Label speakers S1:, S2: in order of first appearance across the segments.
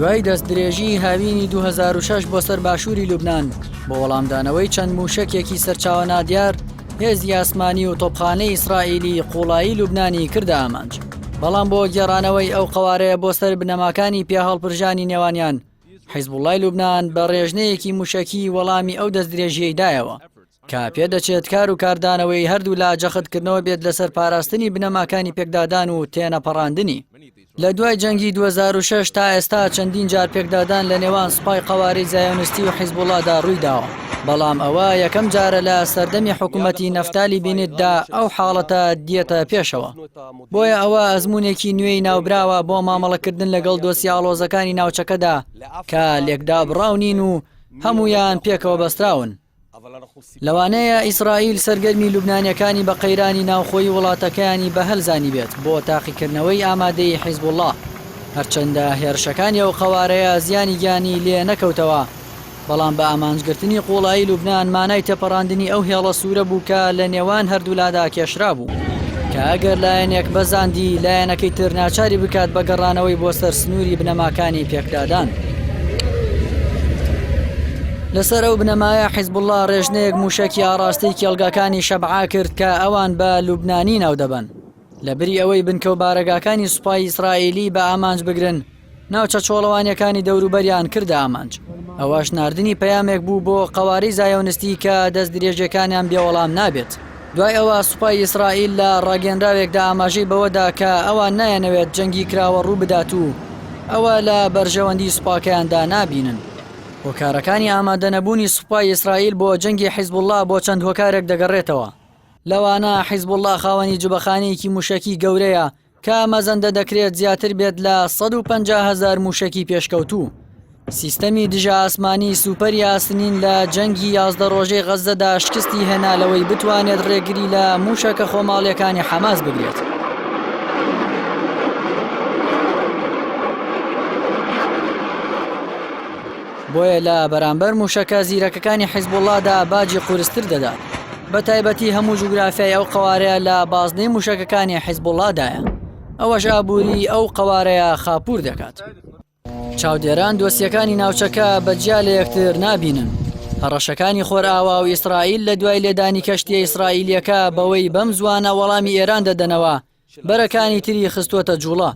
S1: دوای دەستدرێژی هاوینی 2006 بۆ سەر باشووری لوبنان بۆ وەڵامدانەوەی چەند موشکێکی سەرچاوە نادیار هێزی ئاسمانی و تۆپخانەی ئیسرائیلی قوڵایی لوبنانی کردە ئامانج. بەڵام بۆ گێڕانەوەی ئەو قەوارەیە بۆ سەر بنەماکانی پیا هەڵپرژانی نێوانیان حیزبوڵای لوبنان بە ڕێژنەیەکی موشکی وەڵامی ئەو دەستدرێژیەی دایەوە کە پێدەچێت کار و کاردانەوەی هەردوو لا جەختکردنەوە بێت لەسەر پاراستنی بنەماکانی پێکدادان و تێنەپەڕاندنی. لە دوای جەنگی 2006 تا ئێستا چەندین جار پێکدادان لە نێوان سوپای قەوارەی زایۆنستی و حیزبوڵادا ڕوویداوە، بەڵام ئەوە یەکەم جارە لە سەردەمی حکوومەتی نەفتالی بێنێتدا ئەو حاڵەتە دیێتە پێشەوە. بۆیە ئەوە ئەزمونێکی نوێی ناوبراوە بۆ مامەڵەکردن لەگەڵ دۆسیە ئاڵۆزەکانی ناوچەکەدا کە لێکدا بڕاونین و هەمویان پێکەوە بەستراون. لەوانەیە ئیسرائیل سەرگەرمی لوبنانیەکانی بە قەیرانی ناوخۆی وڵاتەکانی بە هەلزانی بێت بۆ تاقیکردنەوەی ئامادەی حیزبوڵڵاه، هەرچەندە هێرشەکانی ئەو قەوارەیە زیانی گیانی لێ نەکەوتەوە، بەڵام بە ئامانجگرتنی قوڵایی لوبنان مانای تێپەڕاندنی ئەو هێڵە سوورە بوو کە لە نێوان هەردوولادا کێشرا بوو کە ئەگەر لایەنێک بەزاندی لایەنەکەی تر ناچاری بکات بە گەڕانەوەی بۆ سەر سنووری بنەماکانی پێکدادان. لەسەر ئەو بنەمایە حیزبوڵڵاه ڕێژنەیەک موشکی ئاڕاستی کێڵگاکانی شەبعا کرد کە ئەوان بە لوبنانی ناو دەبن لەبری ئەوەی بنکە و بارەگاکانی سوپای ئیسرائیلی بە ئامانج بگرن. ناوچە چۆڵەوانیەکانی دەوروبەریان کردە ئامانج. ئەوەش ناردنی پەیامێک بوو بۆ قەوارەی زایۆنستی کە دەست درێژەکانیان بێوەڵام نابێت. دوای ئەوە سوپای ئیسرائیل لە ڕاگەندراوێکدا ئاماژەی بەوەدا کە ئەوان نایەنەوێت جەنگی کراوە ڕوو بدات و ئەوە لە بەرژەوەندی سوپاکەیاندا نابینن. هۆکارەکانی ئامادەنەبوونی سوپای ئیسرائیل بۆ جەنگی حیزبوڵڵاه بۆ چەند هۆکارێک دەگەڕێتەوە. لەوانە حیزبوڵڵاه خاوەنی جوبەخانەیەکی موشکی گەورەیە کە مەزەندە دەکرێت زیاتر بێت لە 150,000 موشکی پێشکەوتوو. سیستەمی دژە ئاسمانی سوپەری ئاسنین لە جەنگی 11 ڕۆژەی غەزەدا شکستی هێنالەوەی بتوانێت ڕێگری لە موشەکە خۆماڵیەکانی حەماس بگرێت. بۆیە لە بەرامبەر موشەکە زیرەکەکانی حیزبوڵڵاهدا باجی قورستر دەدات. بە تایبەتی هەموو جوگرافیای ئەو قەوارەیە لە بازنەی موشەکەکانی حیزبوڵڵاهدایە. ئەوەش ئابووری ئەو قەوارەیە خاپوور دەکات. چاودێران دۆسیەکانی ناوچەکە بەجیا لە یەکتر نابینن. هەڕەشەکانی خۆرئاوا و ئیسرائیل لە دوای لێدانی کەشتیە ئیسرائیلیەکە بەوەی بەم زوانە وەڵامی ئێران دەدەنەوە بەرەکانی تری خستووەتە جوڵە.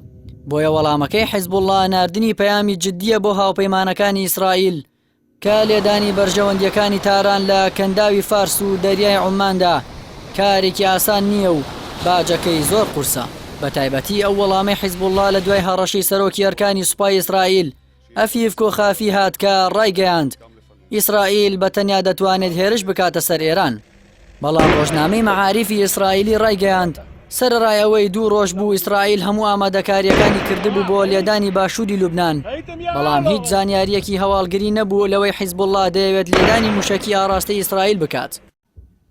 S1: بۆیە وەڵامەکەی حیزبوڵڵاه ناردنی پەیامی جددیە بۆ هاوپەیمانەکانی ئیسرائیل کە لێدانی بەرژەوەندیەکانی تاران لە کەنداوی فارس و دەریای عوماندا کارێکی ئاسان نییە و باجەکەی زۆر قورسە. بە تایبەتی ئەو وەڵامی حیزبوڵڵاه لە دوای هەڕەشەی سەرۆکی ئەرکانی سوپای ئیسرائیل ئەفیف کۆخافی هات کە ڕایگەیاند ئیسرائیل بەتەنیا دەتوانێت هێرش بکاتە سەر ئێران. بەڵام ڕۆژنامەی مەعاریفی ئیسرائیلی ڕایگەیاند سەرڕای ئەوەی 2 ڕۆژ بوو ئیسرائیل هەموو ئامادەکاریەکانی کردبوو بۆ لێدانی باشووری لوبنان، بەڵام هیچ زانیاریەکی هەواڵگری نەبوو لەوەی حیزبوڵڵاه دەیەوێت لێدانی موشکی ئاڕاستەی ئیسرائیل بکات.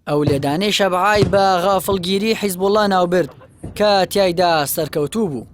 S1: ئەو لێدانەی شەبعای بە غافڵگیری حیزبوڵڵاه ناوبرد کە تیایدا سەرکەوتوو بوو.